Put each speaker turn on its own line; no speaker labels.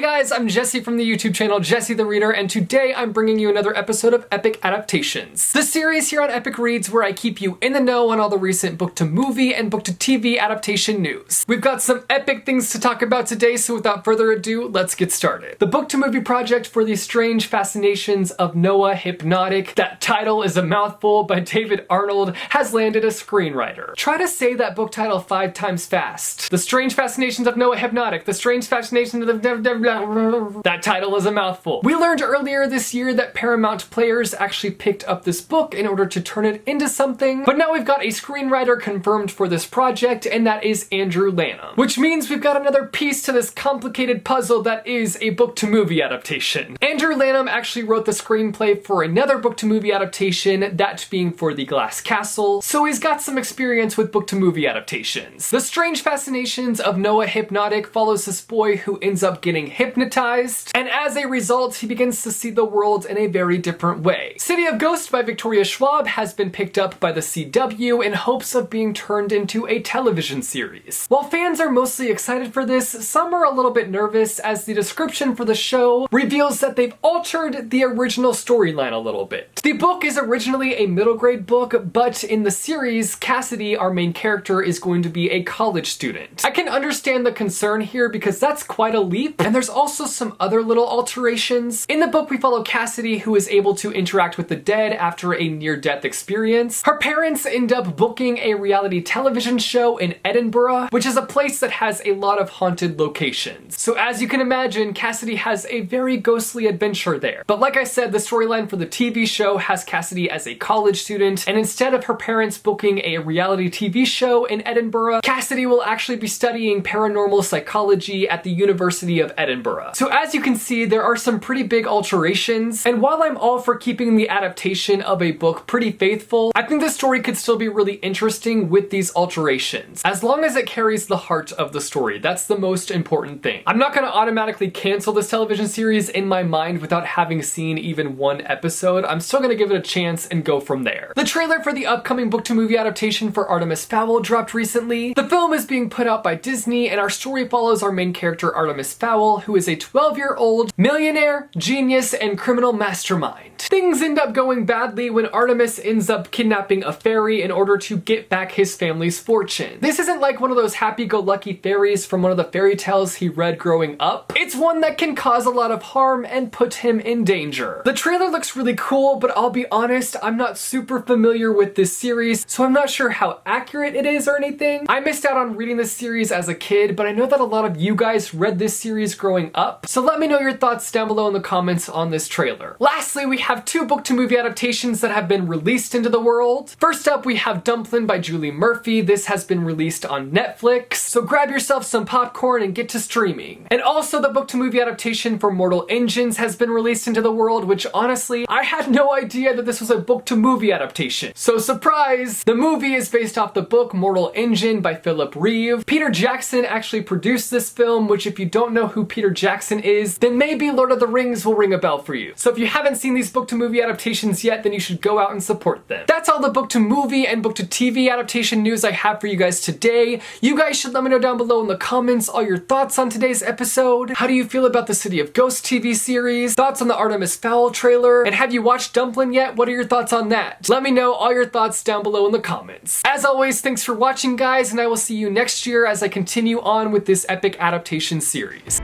guys, I'm Jesse from the YouTube channel Jesse the Reader, and today I'm bringing you another episode of Epic Adaptations. The series here on Epic Reads where I keep you in the know on all the recent book-to-movie and book-to-TV adaptation news. We've got some epic things to talk about today, so without further ado, let's get started. The book-to-movie project for The Strange Fascinations of Noah Hypnotic, that title is a mouthful, by David Arnold, has landed a screenwriter. Try to say that book title 5 times fast. The Strange Fascinations of Noah Hypnotic, The Strange Fascinations of that title is a mouthful. We learned earlier this year that Paramount Players actually picked up this book in order to turn it into something, but now we've got a screenwriter confirmed for this project, and that is Andrew Lanham. Which means we've got another piece to this complicated puzzle that is a book-to-movie adaptation. Andrew Lanham actually wrote the screenplay for another book-to-movie adaptation, that being for The Glass Castle, so he's got some experience with book-to-movie adaptations. The Strange Fascinations of Noah Hypnotic follows this boy who ends up getting hypnotized, and as a result, he begins to see the world in a very different way. City of Ghosts by Victoria Schwab has been picked up by the CW in hopes of being turned into a television series. While fans are mostly excited for this, some are a little bit nervous as the description for the show reveals that they've altered the original storyline a little bit. The book is originally a middle grade book, but in the series, Cassidy, our main character, is going to be a college student. I can understand the concern here because that's quite a leap, and there's also some other little alterations. In the book, we follow Cassidy, who is able to interact with the dead after a near-death experience. Her parents end up booking a reality television show in Edinburgh, which is a place that has a lot of haunted locations. So as you can imagine, Cassidy has a very ghostly adventure there. But like I said, the storyline for the TV show has Cassidy as a college student, and instead of her parents booking a reality TV show in Edinburgh, Cassidy will actually be studying paranormal psychology at the University of Edinburgh. So as you can see, there are some pretty big alterations, and while I'm all for keeping the adaptation of a book pretty faithful, I think the story could still be really interesting with these alterations, as long as it carries the heart of the story. That's the most important thing. I'm not going to automatically cancel this television series in my mind without having seen even one episode. I'm still going to give it a chance and go from there. The trailer for the upcoming book-to-movie adaptation for Artemis Fowl dropped recently. The film is being put out by Disney, and our story follows our main character Artemis Fowl, who is a 12-year-old millionaire, genius, and criminal mastermind. Things end up going badly when Artemis ends up kidnapping a fairy in order to get back his family's fortune. This isn't like one of those happy-go-lucky fairies from one of the fairy tales he read growing up. It's one that can cause a lot of harm and put him in danger. The trailer looks really cool, but I'll be honest, I'm not super familiar with this series, so I'm not sure how accurate it is or anything. I missed out on reading this series as a kid, but I know that a lot of you guys read this series growing up, so let me know your thoughts down below in the comments on this trailer. Lastly, we have 2 book-to-movie adaptations that have been released into the world. First up, we have Dumplin by Julie Murphy. This has been released on Netflix, so grab yourself some popcorn and get to streaming. And also, the book-to-movie adaptation for Mortal Engines has been released into the world, which honestly, I had no idea that this was a book-to-movie adaptation. So surprise! The movie is based off the book Mortal Engine by Philip Reeve. Peter Jackson actually produced this film, which if you don't know who Peter Jackson is, then maybe Lord of the Rings will ring a bell for you. So if you haven't seen these book-to-movie adaptations yet, then you should go out and support them. That's all the book-to-movie and book-to-TV adaptation news I have for you guys today. You guys should let me know down below in the comments all your thoughts on today's episode. How do you feel about the City of Ghosts TV series? Thoughts on the Artemis Fowl trailer? And have you watched Dumplin yet? What are your thoughts on that? Let me know all your thoughts down below in the comments. As always, thanks for watching, guys, and I will see you next year as I continue on with this epic adaptation series.